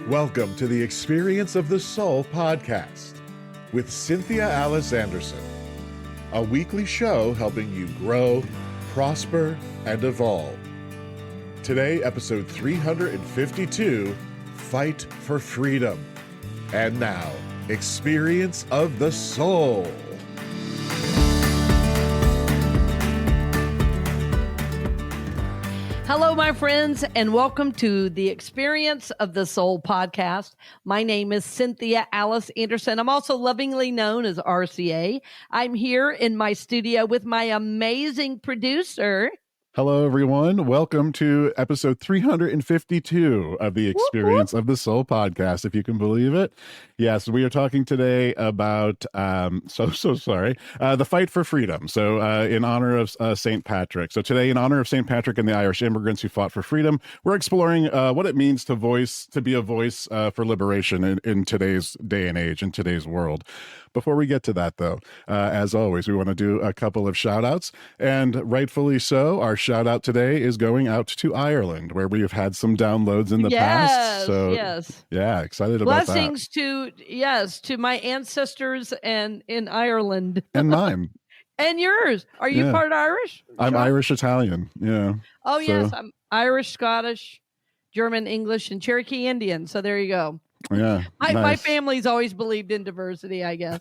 Welcome to the Experience of the Soul podcast with Cynthia Alice Anderson, a weekly show helping you grow, prosper, and evolve. Today, episode 352, Fight for Freedom. And now, Experience of the Soul. Hello, my friends, and welcome to the Experience of the Soul podcast. My name is Cynthia Alice Anderson. I'm also lovingly known as RCA. I'm here in my studio with my amazing producer. Hello, everyone. Welcome to episode 352 of the Experience of the Soul podcast, if you can believe it. Yes, we are talking today about, the fight for freedom. So in honor of St. Patrick. So today, in honor of St. Patrick and the Irish immigrants who fought for freedom, we're exploring what it means to be a voice for liberation in today's day and age, in today's world. Before we get to that, though, as always, we want to do a couple of shout outs, and rightfully so. Our shout out today is going out to Ireland, where we have had some downloads in the past. So, yeah, excited about that. Blessings to my ancestors and in Ireland. And mine. And yours. Are you part Irish? I'm Irish Italian. Yeah. Oh, yes. I'm Irish, Scottish, German, English, and Cherokee Indian. So there you go. Yeah. My family's always believed in diversity, I guess.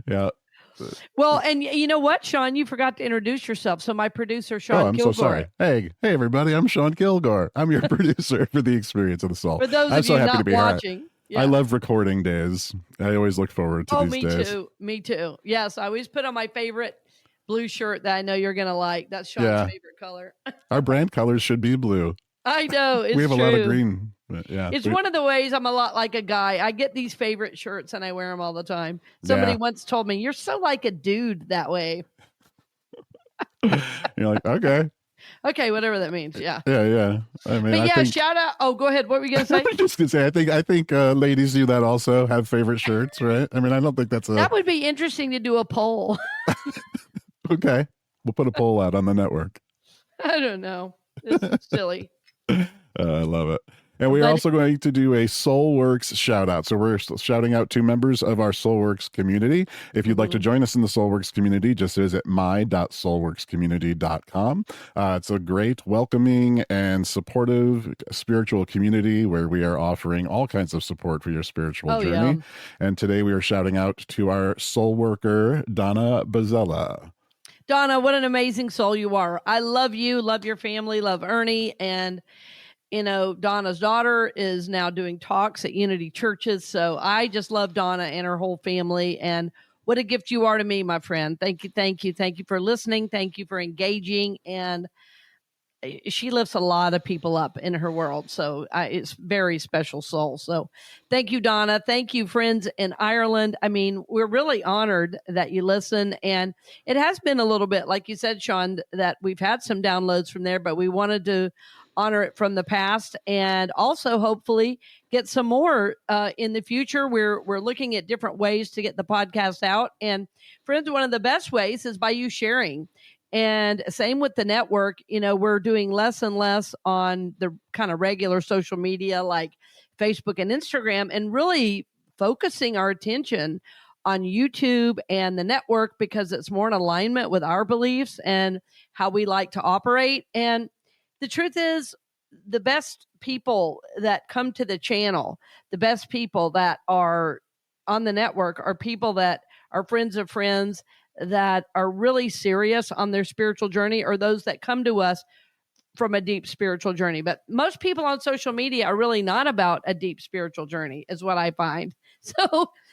Yeah. Well, and you know what, Sean? You forgot to introduce yourself. So my producer, Sean Kilgore. So sorry. Hey, everybody. I'm Sean Kilgore. I'm your producer for the Experience of the Soul. For those I'm of so you happy not to be watching. Here. Yeah. I love recording days. I always look forward to these days. Me too. Yes, I always put on my favorite blue shirt that I know you're going to like. That's Sean's favorite color. Our brand colors should be blue. I know. It's we have true. a lot of green. Yeah, it's one of the ways I'm a lot like a guy. I get these favorite shirts and I wear them all the time. Somebody once told me, "You're so like a dude that way." You're like, okay. Okay, whatever that means. Yeah. Yeah. I mean, shout out. Oh, go ahead. What were you going to say? I was just going to say, I think ladies do that also, have favorite shirts, right? I mean, I don't think that would be interesting to do a poll. Okay. We'll put a poll out on the network. I don't know. It's silly. I love it. And we are also going to do a Soulworks shout out. So we're shouting out to members of our Soulworks community. If you'd like to join us in the Soulworks community, just visit my.soulworkscommunity.com. It's a great, welcoming, and supportive spiritual community where we are offering all kinds of support for your spiritual journey. Yeah. And today we are shouting out to our soul worker, Donna Bazzella. Donna, what an amazing soul you are. I love you, love your family, love Ernie, and Donna's daughter is now doing talks at Unity Churches. So I just love Donna and her whole family. And what a gift you are to me, my friend. Thank you. Thank you. Thank you for listening. Thank you for engaging. And she lifts a lot of people up in her world. So it's very special soul. So thank you, Donna. Thank you, friends in Ireland. I mean, we're really honored that you listen. And it has been a little bit, like you said, Sean, that we've had some downloads from there, but we wanted to honor it from the past and also hopefully get some more in the future. We're looking at different ways to get the podcast out. And friends, one of the best ways is by you sharing. And same with the network. We're doing less and less on the kind of regular social media like Facebook and Instagram, and really focusing our attention on YouTube and the network because it's more in alignment with our beliefs and how we like to operate. And the truth is, the best people that come to the channel, the best people that are on the network are people that are friends of friends that are really serious on their spiritual journey, or those that come to us from a deep spiritual journey. But most people on social media are really not about a deep spiritual journey, is what I find.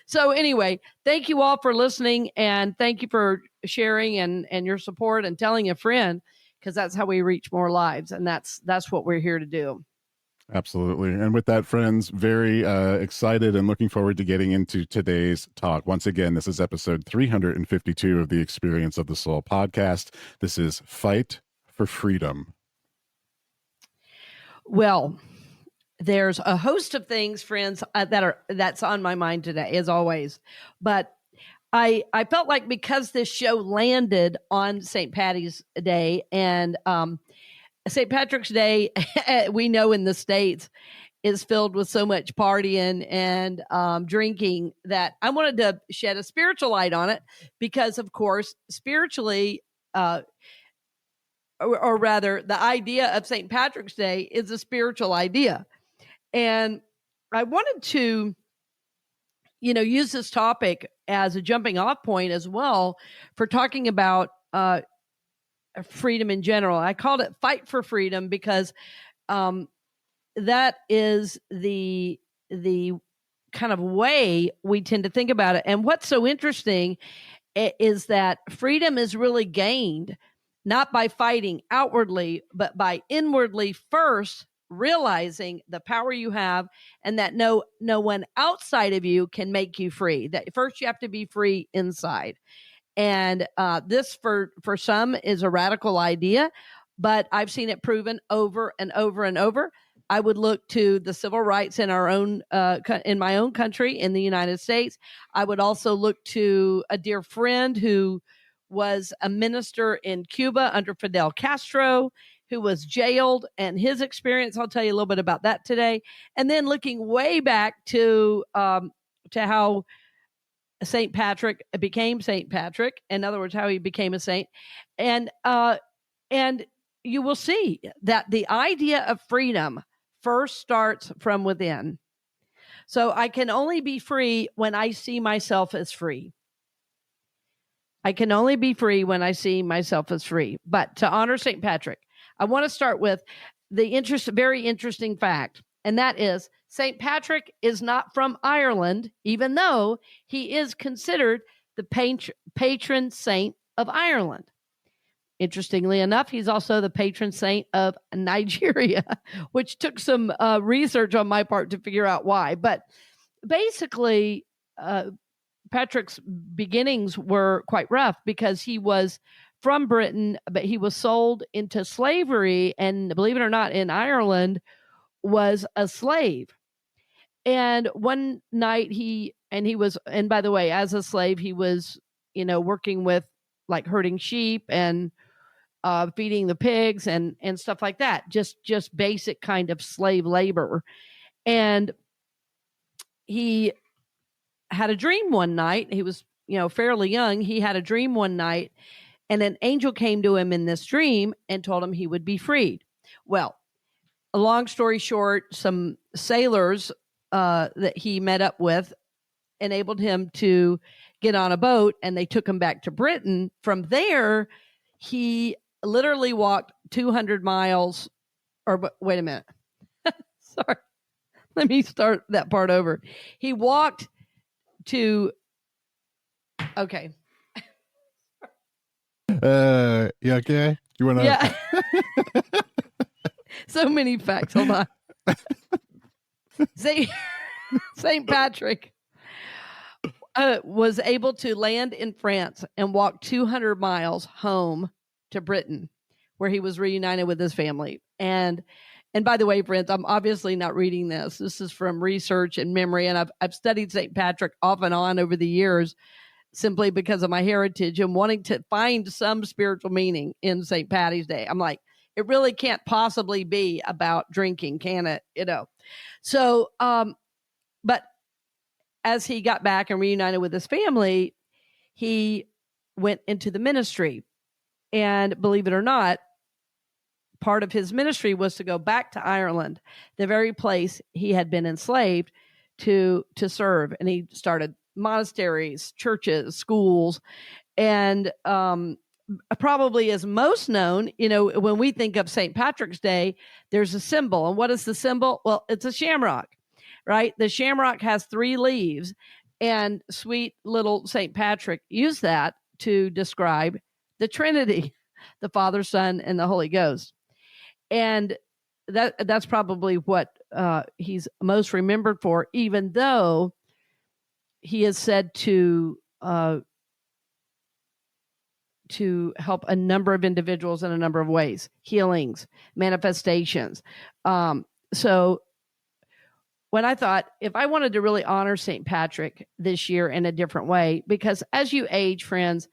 So anyway, thank you all for listening, and thank you for sharing and your support and telling a friend, because that's how we reach more lives. And that's what we're here to do. Absolutely. And with that, friends, very excited and looking forward to getting into today's talk. Once again, this is episode 352 of the Experience of the Soul podcast. This is Fight for Freedom. Well, there's a host of things, friends, that's on my mind today, as always. But I felt like because this show landed on St. Patty's Day and St. Patrick's Day, we know in the States is filled with so much partying and drinking that I wanted to shed a spiritual light on it because, of course, spiritually, or rather, the idea of St. Patrick's Day is a spiritual idea. And I wanted to, use this topic as a jumping off point as well for talking about freedom in general. I called it Fight for Freedom because that is the kind of way we tend to think about it. And what's so interesting is that freedom is really gained not by fighting outwardly, but by inwardly first realizing the power you have and that no one outside of you can make you free. That first you have to be free inside. And this for some is a radical idea, but I've seen it proven over and over and over. I would look to the civil rights in our own, in my own country, in the United States. I would also look to a dear friend who was a minister in Cuba under Fidel Castro, who was jailed, and his experience. I'll tell you a little bit about that today. And then looking way back to how St. Patrick became St. Patrick. In other words, how he became a saint. And you will see that the idea of freedom first starts from within. So I can only be free when I see myself as free. I can only be free when I see myself as free. But to honor St. Patrick, I want to start with the very interesting fact, and that is St. Patrick is not from Ireland, even though he is considered the patron saint of Ireland. Interestingly enough, he's also the patron saint of Nigeria, which took some research on my part to figure out why. But basically, Patrick's beginnings were quite rough because he was from Britain, but he was sold into slavery, and believe it or not, in Ireland was a slave. And one night and by the way, as a slave, he was, working with like herding sheep and feeding the pigs and stuff like that. Just basic kind of slave labor. And he had a dream one night. He was, fairly young. He had a dream one night, and an angel came to him in this dream and told him he would be freed. Well, a long story short, some sailors that he met up with enabled him to get on a boat, and they took him back to Britain. From there, he literally walked 200 miles, wait a minute. Sorry. Let me start that part over. He walked to, okay. You okay? You want to? Yeah. So many facts. Hold on. St. Patrick was able to land in France and walk 200 miles home to Britain, where he was reunited with his family. And by the way, friends, I'm obviously not reading this. This is from research and memory, and I've studied St. Patrick off and on over the years, simply because of my heritage and wanting to find some spiritual meaning in St. Patty's Day. I'm like, it really can't possibly be about drinking, can it? So, but as he got back and reunited with his family, he went into the ministry. And believe it or not, part of his ministry was to go back to Ireland, the very place he had been enslaved, to serve. And he started monasteries, churches, schools, and probably is most known, when we think of St. Patrick's Day, there's a symbol. And what is the symbol? Well, it's a shamrock, right? The shamrock has 3 leaves, and sweet little St. Patrick used that to describe the Trinity, the Father, Son, and the Holy Ghost. And that's probably what he's most remembered for, even though he is said to help a number of individuals in a number of ways, healings, manifestations. So when I thought, if I wanted to really honor St. Patrick this year in a different way, because as you age, friends,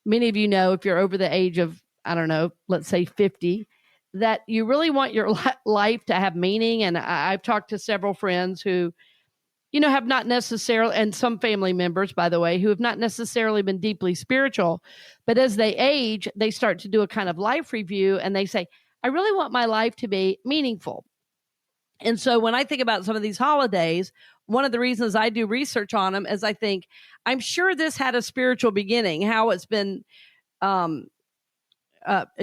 many of you know, if you're over the age of, I don't know, let's say 50, that you really want your life to have meaning. And I've talked to several friends who, have not necessarily, and some family members, by the way, who have not necessarily been deeply spiritual, but as they age, they start to do a kind of life review and they say, I really want my life to be meaningful. And so when I think about some of these holidays, one of the reasons I do research on them is I think, I'm sure this had a spiritual beginning, how it's been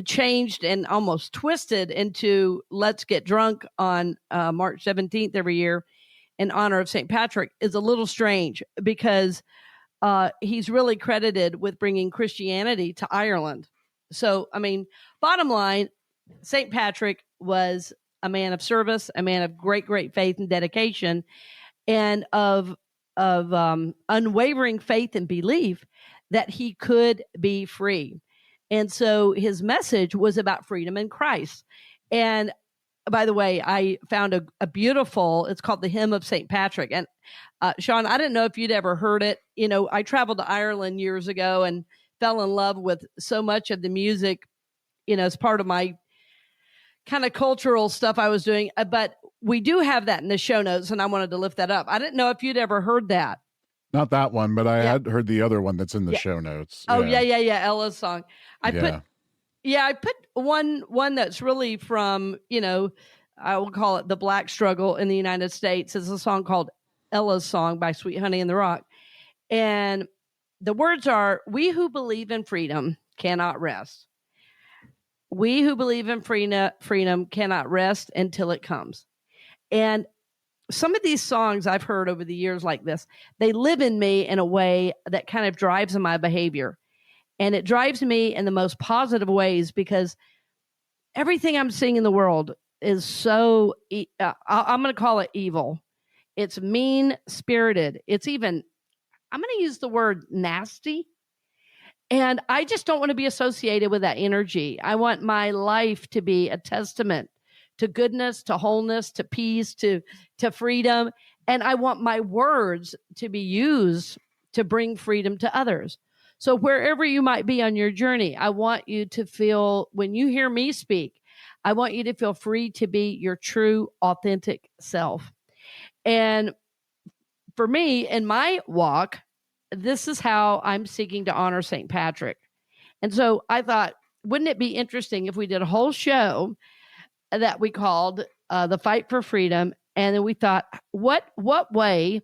changed and almost twisted into let's get drunk on March 17th every year in honor of St. Patrick is a little strange because he's really credited with bringing Christianity to Ireland. So, bottom line, St. Patrick was a man of service, a man of great, great faith and dedication, and of unwavering faith and belief that he could be free. And so his message was about freedom in Christ. And by the way, I found a beautiful, it's called the Hymn of St. Patrick. And Sean, I didn't know if you'd ever heard it. I traveled to Ireland years ago and fell in love with so much of the music, as part of my kind of cultural stuff I was doing. But we do have that in the show notes, and I wanted to lift that up. I didn't know if you'd ever heard that. Not that one, but I had heard the other one that's in the show notes. Oh, yeah. Ella's song. I put one that's really from, I will call it the Black struggle in the United States. It's a song called Ella's Song by Sweet Honey in the Rock. And the words are, we who believe in freedom cannot rest. We who believe in freedom cannot rest until it comes. And some of these songs I've heard over the years like this, they live in me in a way that kind of drives my behavior. And it drives me in the most positive ways because everything I'm seeing in the world is so, I'm going to call it evil. It's mean-spirited. It's even, I'm going to use the word nasty. And I just don't want to be associated with that energy. I want my life to be a testament to goodness, to wholeness, to peace, to freedom. And I want my words to be used to bring freedom to others. So wherever you might be on your journey, I want you to feel, when you hear me speak, I want you to feel free to be your true, authentic self. And for me, in my walk, this is how I'm seeking to honor St. Patrick. And so I thought, wouldn't it be interesting if we did a whole show that we called The Fight for Freedom? And then we thought, what way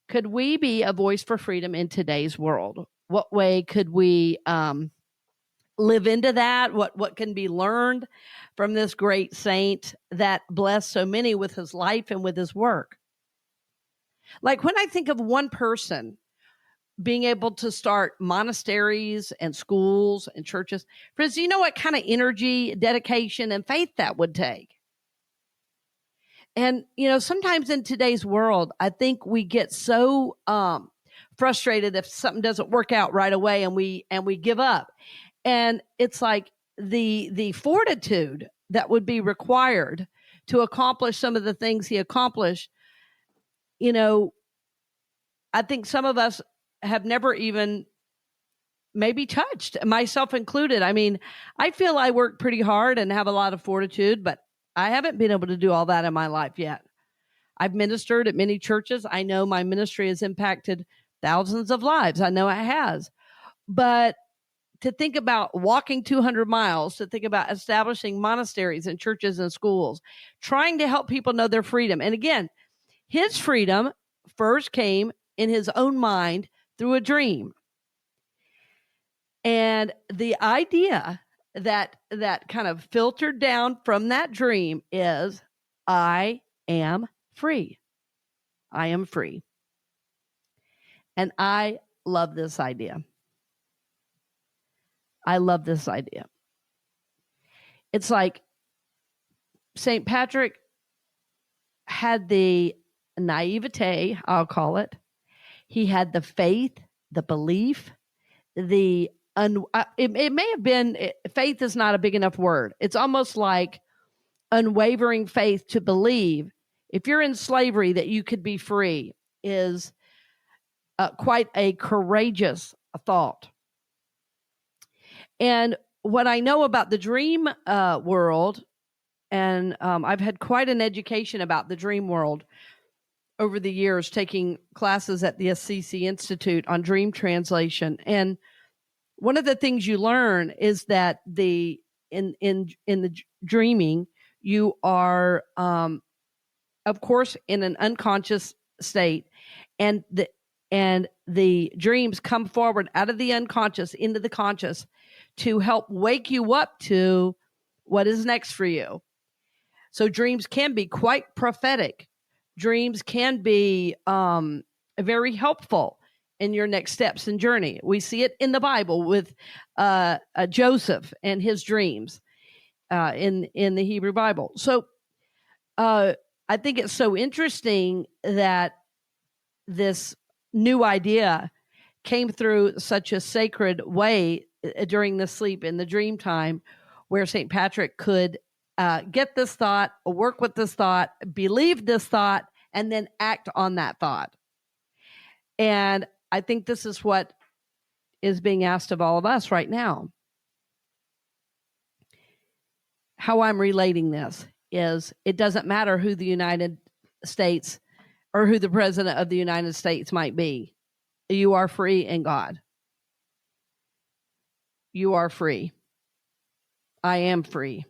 could we be a voice for freedom in today's world? What way could we live into that? What can be learned from this great saint that blessed so many with his life and with his work? Like when I think of one person being able to start monasteries and schools and churches, friends, you know what kind of energy, dedication, and faith that would take? And, sometimes in today's world, I think we get so frustrated if something doesn't work out right away and we give up. And it's like the fortitude that would be required to accomplish some of the things he accomplished. I think some of us have never even maybe touched, myself included. I feel I work pretty hard and have a lot of fortitude, but I haven't been able to do all that in my life yet. I've ministered at many churches. I know my ministry has impacted thousands of lives. I know it has. But to think about walking 200 miles, to think about establishing monasteries and churches and schools, trying to help people know their freedom. And again, his freedom first came in his own mind through a dream. And the idea that kind of filtered down from that dream is, I am free. I am free. And I love this idea. I love this idea. It's like St. Patrick had the naivete, I'll call it. He had the faith, the belief, it may have been, faith is not a big enough word. It's almost like unwavering faith to believe if you're in slavery that you could be free is quite a courageous thought. And what I know about the dream world And I've had quite an education about the dream world over the years, taking classes at the Assisi Institute on dream translation. And one of the things you learn is that in the dreaming, you are, of course, in an unconscious state, and the dreams come forward out of the unconscious into the conscious to help wake you up to what is next for you. So dreams can be quite prophetic. Dreams can be very helpful in your next steps and journey. We see it in the Bible with Joseph and his dreams in the Hebrew Bible. So I think it's so interesting that this new idea came through such a sacred way during the sleep in the dream time, where St. Patrick could get this thought, work with this thought, believe this thought, and then act on that thought. And I think this is what is being asked of all of us right now. How I'm relating this is, it doesn't matter who the United States or who the president of the United States might be. You are free in God. You are free. I am free.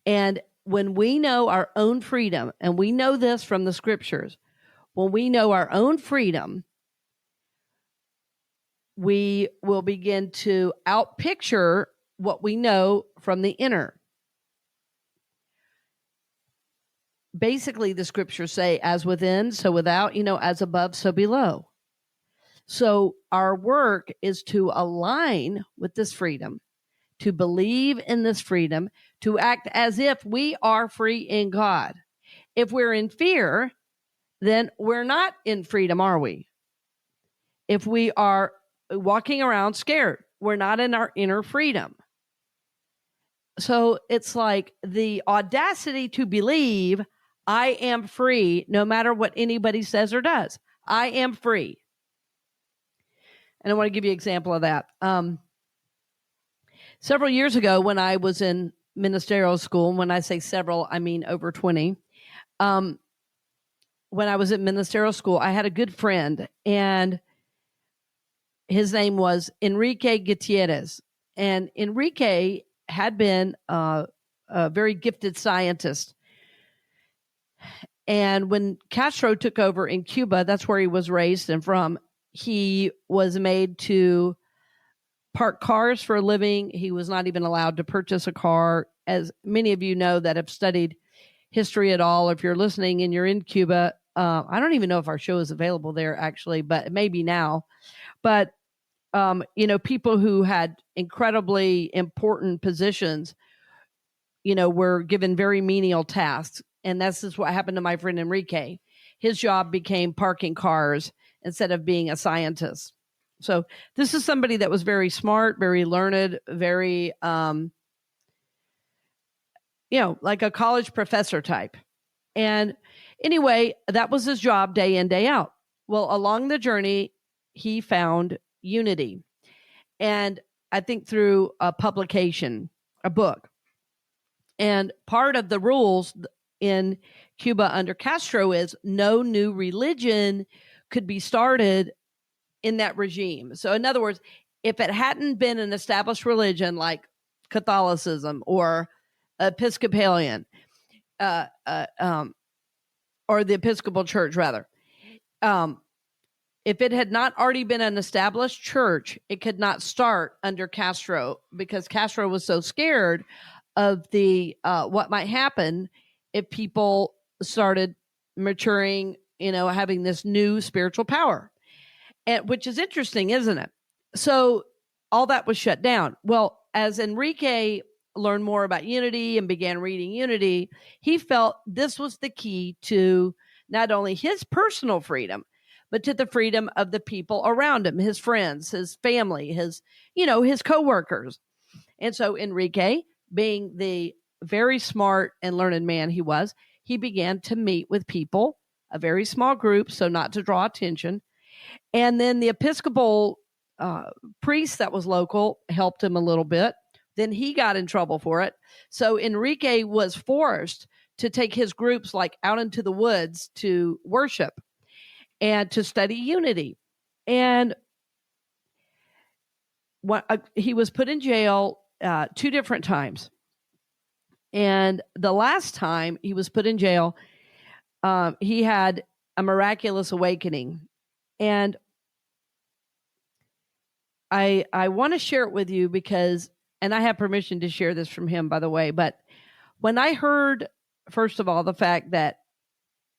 And when we know our own freedom, and we know this from the scriptures, when we know our own freedom, we will begin to outpicture what we know from the inner. Basically, the scriptures say, as within, so without, as above, so below. So our work is to align with this freedom, to believe in this freedom, to act as if we are free in God. If we're in fear, then we're not in freedom, are we? If we are walking around scared, we're not in our inner freedom. So it's like the audacity to believe I am free, no matter what anybody says or does. I am free. And I want to give you an example of that. Several years ago, when I was in ministerial school, and when I say several, I mean over 20. When I was at ministerial school, I had a good friend, and his name was Enrique Gutierrez. And Enrique had been a very gifted scientist. And when Castro took over in Cuba, that's where he was raised and from, he was made to park cars for a living. He was not even allowed to purchase a car. As many of you know that have studied history at all, if you're listening and you're in Cuba, I don't even know if our show is available there actually, but maybe now. But, people who had incredibly important positions, were given very menial tasks. And this is what happened to my friend Enrique. His job became parking cars instead of being a scientist. So this is somebody that was very smart, very learned, very, like a college professor type. And anyway, that was his job day in, day out. Well, along the journey, he found unity. And I think through a publication, a book. And part of the rules in Cuba under Castro is no new religion could be started in that regime. So in other words, if it hadn't been an established religion like Catholicism or Episcopalian, or the Episcopal Church rather, if it had not already been an established church, it could not start under Castro, because Castro was so scared of the what might happen if people started maturing, having this new spiritual power, and which is interesting, isn't it? So all that was shut down. Well, as Enrique learned more about unity and began reading unity, he felt this was the key to not only his personal freedom, but to the freedom of the people around him, his friends, his family, his coworkers. And so Enrique, being the very smart and learned man he was, he began to meet with people, a very small group, so not to draw attention. And then the Episcopal priest that was local helped him a little bit. then he got in trouble for it. So Enrique was forced to take his groups like out into the woods to worship and to study unity. And he was put in jail 2 different times. And the last time he was put in jail, he had a miraculous awakening. And I want to share it with you because, and I have permission to share this from him, by the way, but when I heard, first of all, the fact that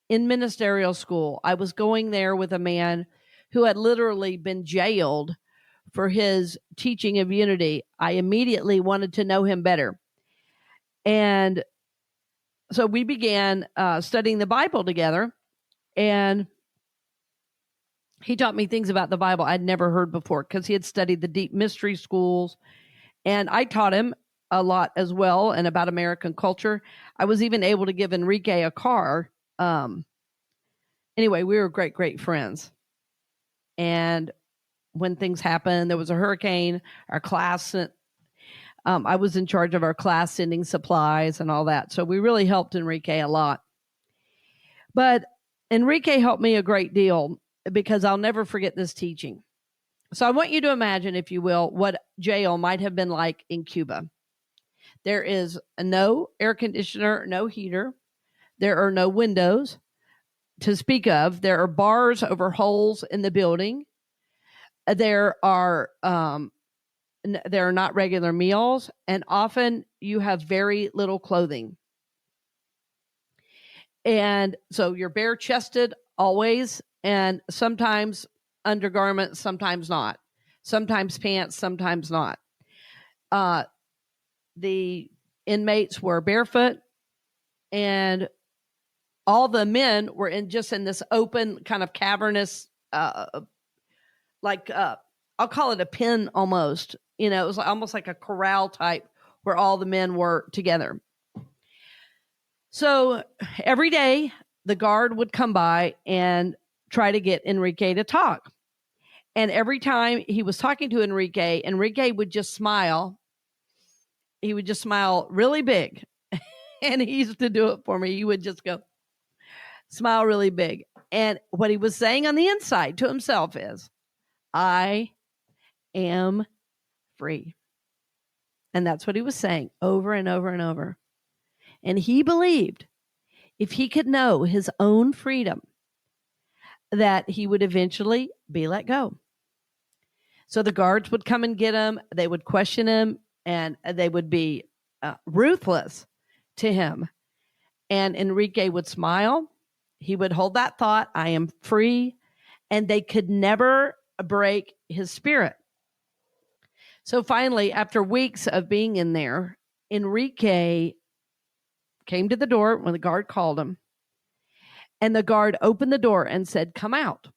in ministerial school, I was going there with a man who had literally been jailed for his teaching of unity, I immediately wanted to know him better. And so we began studying the Bible together, and he taught me things about the Bible I'd never heard before because he had studied the deep mystery schools, and I taught him a lot as well and about American culture. I was even able to give Enrique a car. Anyway, we were great friends. And when things happened, there was a hurricane, our class sent, I was in charge of our class sending supplies and all that. So we really helped Enrique a lot. But Enrique helped me a great deal because I'll never forget this teaching. So I want you to imagine, if you will, what jail might have been like in Cuba. There is no air conditioner, no heater. There are no windows to speak of. There are bars over holes in the building. There are not regular meals, and often you have very little clothing. And so you're bare-chested always, and sometimes undergarments, sometimes not. Sometimes pants, sometimes not. The inmates were barefoot, and all the men were in this open kind of cavernous, I'll call it a pen almost. It was almost like a corral type where all the men were together. So every day the guard would come by and try to get Enrique to talk. And every time he was talking to Enrique, Enrique would just smile. He would just smile really big. And he used to do it for me. He would just go, smile really big. And what he was saying on the inside to himself is, I am free. And that's what he was saying over and over and over. And he believed if he could know his own freedom, that he would eventually be let go. So the guards would come and get him. They would question him, and they would be ruthless to him. And Enrique would smile. He would hold that thought, I am free. And they could never break his spirit. So finally, after weeks of being in there, Enrique came to the door when the guard called him. And the guard opened the door and said, come out.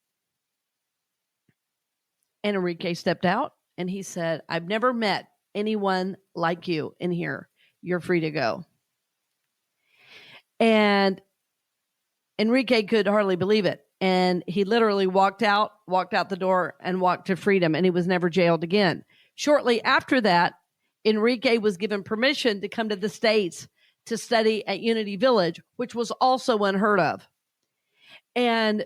And Enrique stepped out and he said, I've never met anyone like you in here. You're free to go. And Enrique could hardly believe it. And he literally walked out the door and walked to freedom. And he was never jailed again. Shortly after that, Enrique was given permission to come to the States to study at Unity Village, which was also unheard of. And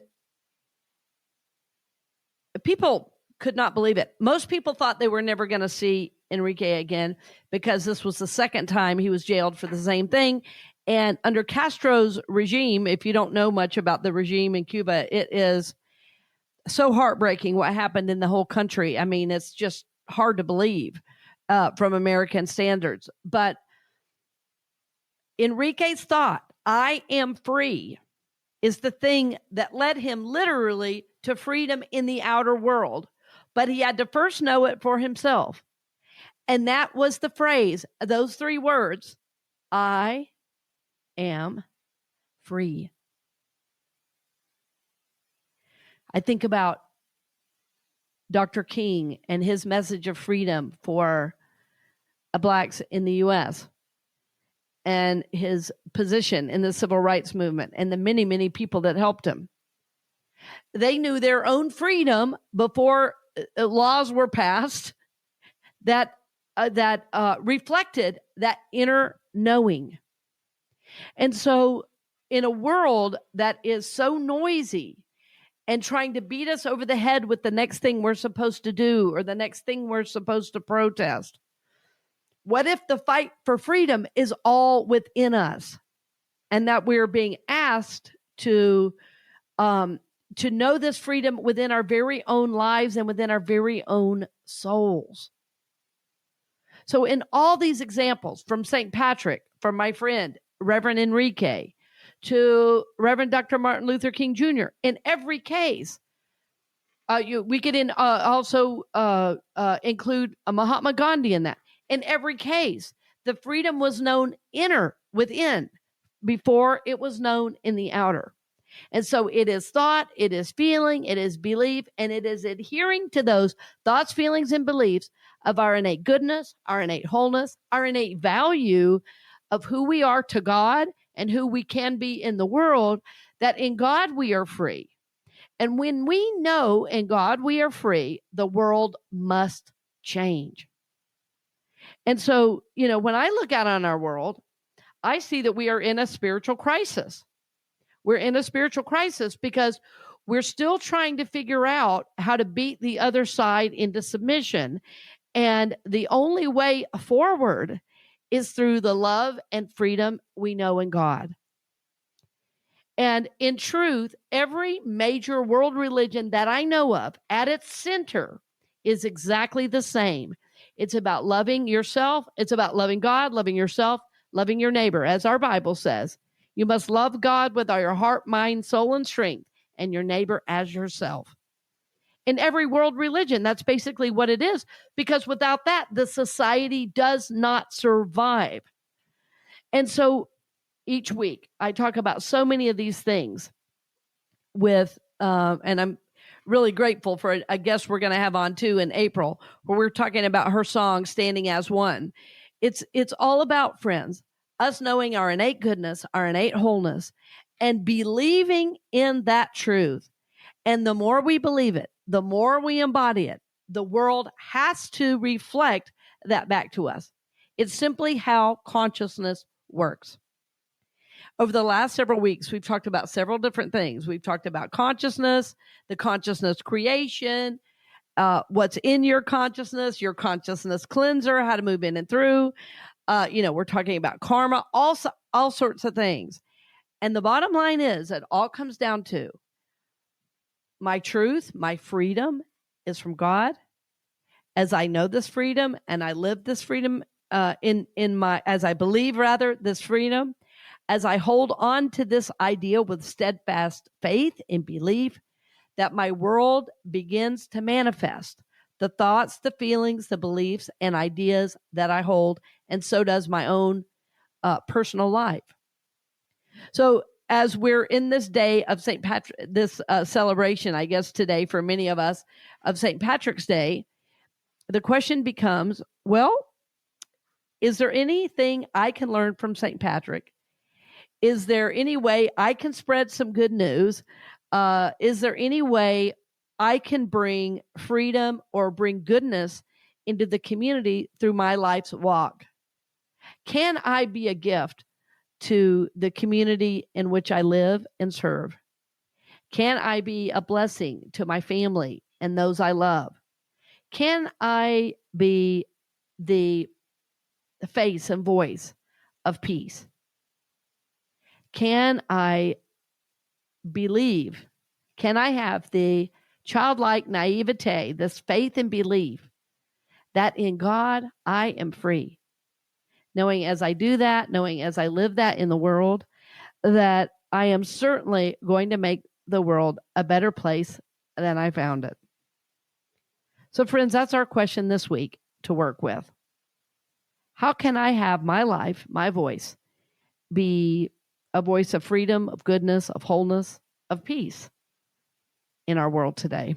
people could not believe it. Most people thought they were never going to see Enrique again because this was the second time he was jailed for the same thing. And under Castro's regime, if you don't know much about the regime in Cuba, it is so heartbreaking what happened in the whole country. I mean, it's just hard to believe from American standards. But Enrique's thought, I am free, is the thing that led him literally to freedom in the outer world. But he had to first know it for himself. And that was the phrase, those 3 words, I am free. I think about Dr. King and his message of freedom for Blacks in the U.S. and his position in the civil rights movement and the many, many people that helped him. They knew their own freedom before laws were passed that reflected that inner knowing. And so in a world that is so noisy and trying to beat us over the head with the next thing we're supposed to do or the next thing we're supposed to protest, what if the fight for freedom is all within us, and that we're being asked to know this freedom within our very own lives and within our very own souls? So in all these examples, from St. Patrick, from my friend, Reverend Enrique, to Reverend Dr. Martin Luther King Jr., in every case, we could also include Mahatma Gandhi in that. In every case, the freedom was known within, before it was known in the outer. And so it is thought, it is feeling, it is belief, and it is adhering to those thoughts, feelings, and beliefs of our innate goodness, our innate wholeness, our innate value of who we are to God and who we can be in the world, that in God we are free. And when we know in God we are free, the world must change. And so, when I look out on our world, I see that we are in a spiritual crisis. We're in a spiritual crisis because we're still trying to figure out how to beat the other side into submission. And the only way forward is through the love and freedom we know in God. And in truth, every major world religion that I know of at its center is exactly the same. It's about loving yourself. It's about loving God, loving yourself, loving your neighbor. As our Bible says, you must love God with all your heart, mind, soul, and strength, and your neighbor as yourself. In every world religion, that's basically what it is, because without that, the society does not survive. And so each week, I talk about so many of these things with, and I'm really grateful for a guest we're going to have on too in April, where we're talking about her song, Standing as One. It's all about, friends, us knowing our innate goodness, our innate wholeness, and believing in that truth. And the more we believe it, the more we embody it, the world has to reflect that back to us. It's simply how consciousness works. Over the last several weeks, we've talked about several different things. We've talked about consciousness, the consciousness creation, what's in your consciousness cleanser, how to move in and through. We're talking about karma, all sorts of things. And the bottom line is, it all comes down to my truth, my freedom is from God. As I know this freedom and I live this freedom as I believe this freedom, as I hold on to this idea with steadfast faith and belief, that my world begins to manifest the thoughts, the feelings, the beliefs, and ideas that I hold, and so does my own personal life. So as we're in this day of St. Patrick, this celebration, I guess today for many of us, of St. Patrick's Day, the question becomes, well, is there anything I can learn from St. Patrick? Is there any way I can spread some good news? Is there any way I can bring freedom or bring goodness into the community through my life's walk? Can I be a gift to the community in which I live and serve? Can I be a blessing to my family and those I love? Can I be the face and voice of peace? Can I believe? Can I have the childlike naivete, this faith and belief that in God I am free? Knowing as I do that, knowing as I live that in the world, that I am certainly going to make the world a better place than I found it. So friends, that's our question this week to work with. How can I have my life, my voice, be a voice of freedom, of goodness, of wholeness, of peace in our world today?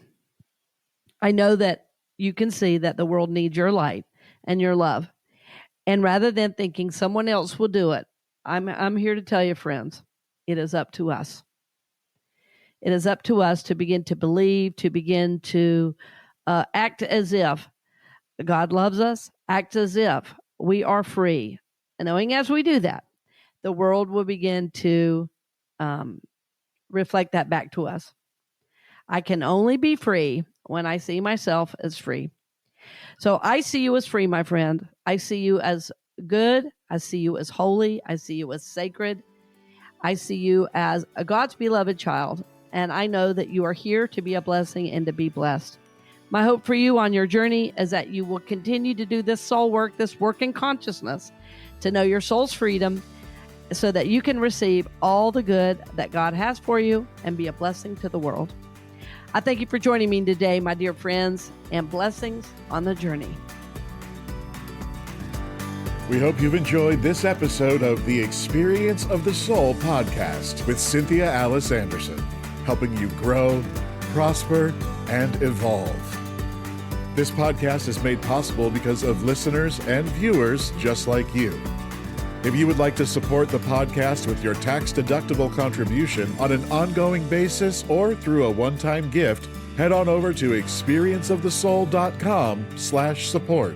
I know that you can see that the world needs your light and your love. And rather than thinking someone else will do it, I'm here to tell you, friends, it is up to us. It is up to us to begin to believe, to begin to act as if God loves us, act as if we are free. And knowing as we do that, the world will begin to reflect that back to us. I can only be free when I see myself as free. So I see you as free, my friend. I see you as good. I see you as holy. I see you as sacred. I see you as a God's beloved child. And I know that you are here to be a blessing and to be blessed. My hope for you on your journey is that you will continue to do this soul work, this work in consciousness, to know your soul's freedom so that you can receive all the good that God has for you and be a blessing to the world. I thank you for joining me today, my dear friends, and blessings on the journey. We hope you've enjoyed this episode of the Experience of the Soul podcast with Cynthia Alice Anderson, helping you grow, prosper, and evolve. This podcast is made possible because of listeners and viewers just like you. If you would like to support the podcast with your tax-deductible contribution on an ongoing basis or through a one-time gift, head on over to experienceofthesoul.com/support.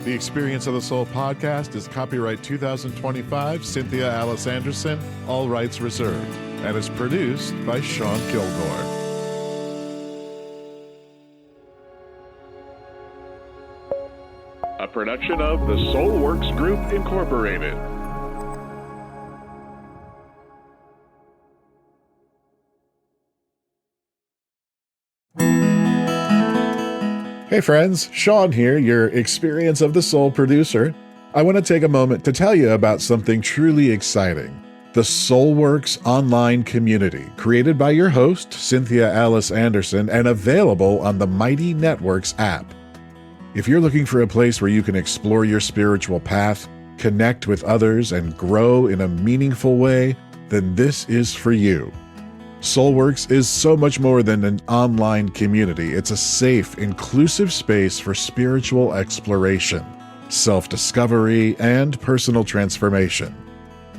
The Experience of the Soul podcast is copyright 2025 Cynthia Alice Anderson, all rights reserved, and is produced by Sean Kilgore. A production of the Soulworks Group, Incorporated. Hey friends, Sean here, your Experience of the Soul producer. I want to take a moment to tell you about something truly exciting. The Soulworks online community, created by your host, Cynthia Alice Anderson, and available on the Mighty Networks app. If you're looking for a place where you can explore your spiritual path, connect with others, and grow in a meaningful way, then this is for you. Soulworks is so much more than an online community. It's a safe, inclusive space for spiritual exploration, self-discovery, and personal transformation.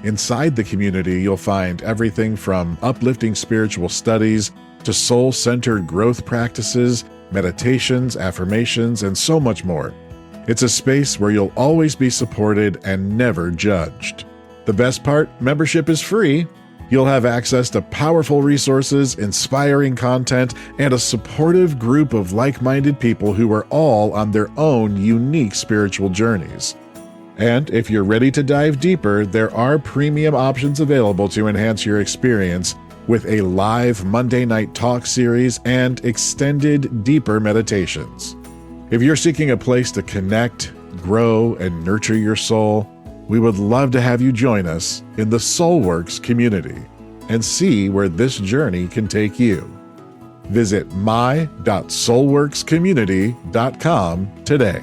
Inside the community, you'll find everything from uplifting spiritual studies to soul-centered growth practices, meditations, affirmations, and so much more. It's a space where you'll always be supported and never judged. The best part, membership is free. You'll have access to powerful resources, inspiring content, and a supportive group of like-minded people who are all on their own unique spiritual journeys. And if you're ready to dive deeper, there are premium options available to enhance your experience, with a live Monday night talk series and extended, deeper meditations. If you're seeking a place to connect, grow, and nurture your soul, we would love to have you join us in the Soulworks community and see where this journey can take you. Visit my.soulworkscommunity.com today.